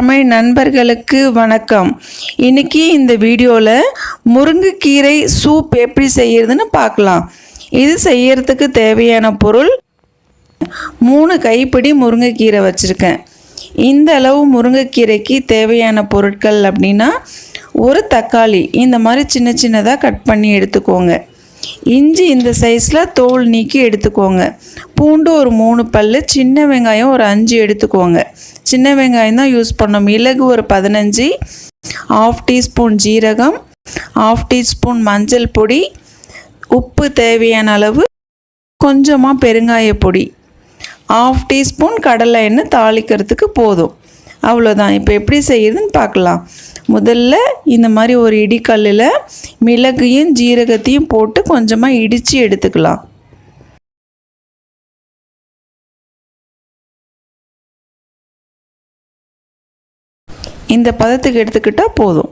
தமிழ் நண்பர்களுக்கு வணக்கம். இன்னைக்கு இந்த வீடியோவில் முருங்கைக்கீரை சூப் எப்படி செய்யறதுன்னு பார்க்கலாம். இது செய்யறதுக்கு தேவையான பொருள் 3 கைப்பிடி முருங்கைக்கீரை வச்சுருக்கேன். இந்த அளவு முருங்கைக்கீரைக்கு தேவையான பொருட்கள் அப்படின்னா ஒரு தக்காளி இந்த மாதிரி சின்ன சின்னதாக கட் பண்ணி எடுத்துக்கோங்க. இஞ்சி இந்த சைஸில் தோல் நீக்கி எடுத்துக்கோங்க. பூண்டு ஒரு 3 பல், சின்ன வெங்காயம் ஒரு 5 எடுத்துக்கோங்க. சின்ன வெங்காயம் தான் யூஸ் பண்ணோம். மிளகு ஒரு 15, 1/2 டீஸ்பூன் ஜீரகம், 1/2 டீஸ்பூன் மஞ்சள் பொடி, உப்பு தேவையான அளவு, கொஞ்சமாக பெருங்காய பொடி, 1/2 டீஸ்பூன் கடலை எண்ணெய் தாளிக்கிறதுக்கு போதும். அவ்வளோதான். இப்போ எப்படி செய்யுதுன்னு பார்க்கலாம். முதல்ல இந்த மாதிரி ஒரு இடிக்கல்லில் மிளகையும் ஜீரகத்தையும் போட்டு கொஞ்சமாக இடித்து எடுத்துக்கலாம். இந்த பதத்துக்கு எடுத்துக்கிட்டால் போதும்.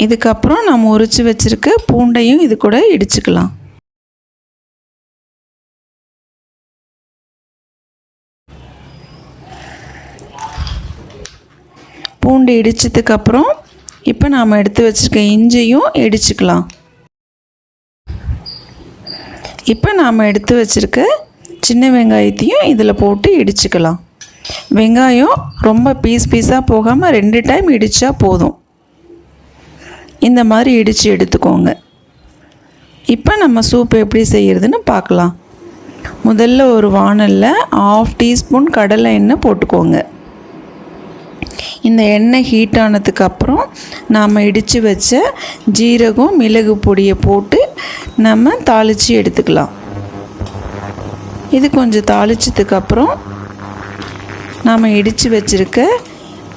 இதுக்கப்புறம் நம்ம உரித்து வச்சுருக்க பூண்டையும் இது கூட இடிச்சுக்கலாம். பூண்டு இடித்ததுக்கப்புறம் இப்போ நாம் எடுத்து வச்சுருக்க இஞ்சியும் இடிச்சுக்கலாம். இப்போ நாம் எடுத்து வச்சுருக்க சின்ன வெங்காயத்தையும் இதில் போட்டு இடிச்சுக்கலாம். வெங்காயம் ரொம்ப பீஸாக போகாமல் 2 டைம் இடித்தா போதும். இந்த மாதிரி இடித்து எடுத்துக்கோங்க. இப்போ நம்ம சூப் எப்படி செய்கிறதுன்னு பார்க்கலாம். முதல்ல ஒரு வாணலில் 1/2 டீஸ்பூன் கடலை எண்ணெய் போட்டுக்கோங்க. இந்த எண்ணெய் ஹீட் ஆனதுக்கப்புறம் நாம் இடித்து வச்ச ஜீரகம் மிளகு பொடியை போட்டு நம்ம தாளித்து எடுத்துக்கலாம். இது கொஞ்சம் தாளித்ததுக்கப்புறம் நாம் இடித்து வச்சுருக்க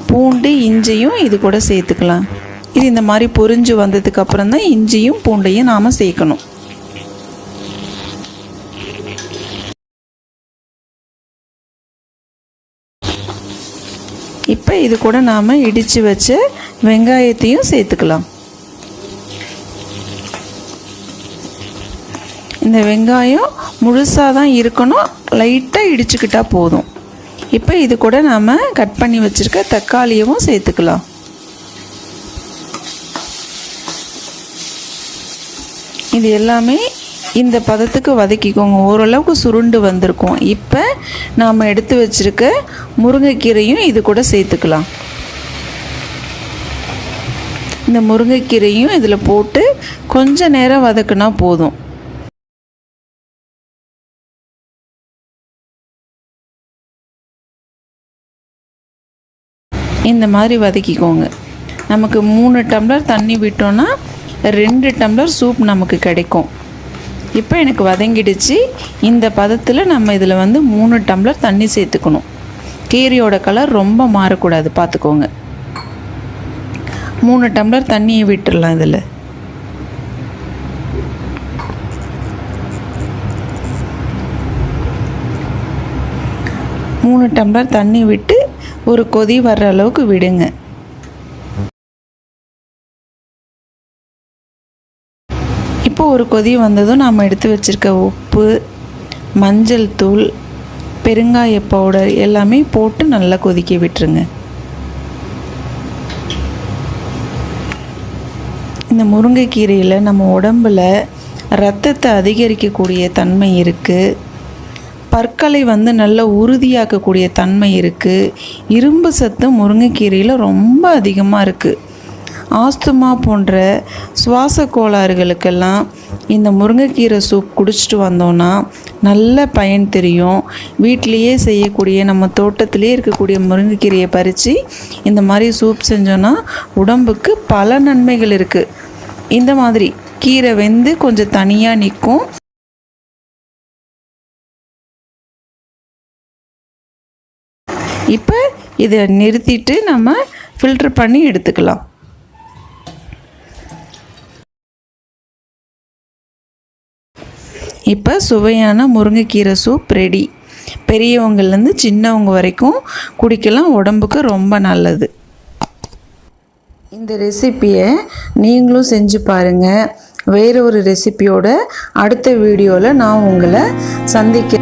பூண்டு இஞ்சியும் இது கூட சேர்த்துக்கலாம். இது இந்த மாதிரி பொரிஞ்சு வந்ததுக்கப்புறம் தான் இஞ்சியும் பூண்டையும் நாம் சேர்க்கணும். இப்போ இது கூட நாம் இடித்து வச்ச வெங்காயத்தையும் சேர்த்துக்கலாம். இந்த வெங்காயம் முழுசாக தான் இருக்கணும், லைட்டாக இடிச்சுக்கிட்டால் போதும். இப்போ இது கூட நாம் கட் பண்ணி வச்சுருக்க தக்காளியவும் சேர்த்துக்கலாம். இது எல்லாமே இந்த பதத்துக்கு வதக்கிக்கோங்க. ஓரளவுக்கு சுருண்டு வந்திருக்கும். இப்போ நாம் எடுத்து வச்சுருக்க முருங்கைக்கீரையும் இது கூட சேர்த்துக்கலாம். இந்த முருங்கைக்கீரையும் இதில் போட்டு கொஞ்ச நேரம் வதக்குனா போதும். இந்த மாதிரி வதக்கிக்கோங்க. நமக்கு 3 டம்ளர் தண்ணி விட்டோன்னா 2 டம்ளர் சூப் நமக்கு கிடைக்கும். இப்போ எனக்கு வதங்கிடுச்சு. இந்த பதத்தில் நம்ம இதில் 3 டம்ளர் தண்ணி சேர்த்துக்கணும். கீரையோட கலர் ரொம்ப மாறக்கூடாது, பார்த்துக்கோங்க. 3 டம்ளர் தண்ணியை விட்டுடலாம். இதில் மூணு டம்ளர் தண்ணி விட்டு ஒரு கொதி வர்ற அளவுக்கு விடுங்க. இப்போ ஒரு கொதி வந்ததும் நாம் எடுத்து வச்சுருக்க உப்பு, மஞ்சள் தூள், பெருங்காய பவுடர் எல்லாமே போட்டு நல்லா கொதிக்க விட்டுருங்க. இந்த முருங்கைக்கீரையில் நம்ம உடம்பில் இரத்தத்தை அதிகரிக்கக்கூடிய தன்மை இருக்குது. பற்களை நல்ல உறுதியாக்கக்கூடிய தன்மை இருக்குது. இரும்பு சத்து முருங்கைக்கீரையில் ரொம்ப அதிகமாக இருக்குது. ஆஸ்துமா போன்ற சுவாச கோளாறுகளுக்கெல்லாம் இந்த முருங்கைக்கீரை சூப் குடிச்சிட்டு வந்தோன்னா நல்ல பயன் தெரியும். வீட்டிலையே செய்யக்கூடிய நம்ம தோட்டத்திலே இருக்கக்கூடிய முருங்கைக்கீரையை பறித்து இந்த மாதிரி சூப் செஞ்சோன்னா உடம்புக்கு பல நன்மைகள் இருக்குது. இந்த மாதிரி கீரை வெந்து கொஞ்சம் தனியாக நிற்கும். இப்போ இதை நிறுத்திட்டு நம்ம ஃபில்டர் பண்ணி எடுத்துக்கலாம். இப்போ சுவையான முருங்கைக்கீரை சூப் ரெடி. பெரியவங்கள்லேருந்து சின்னவங்க வரைக்கும் குடிக்கலாம். உடம்புக்கு ரொம்ப நல்லது. இந்த ரெசிப்பியை நீங்களும் செஞ்சு பாருங்கள். வேறு ஒரு ரெசிபியோட அடுத்த வீடியோவில் நான் உங்களை சந்திக்கிறேன்.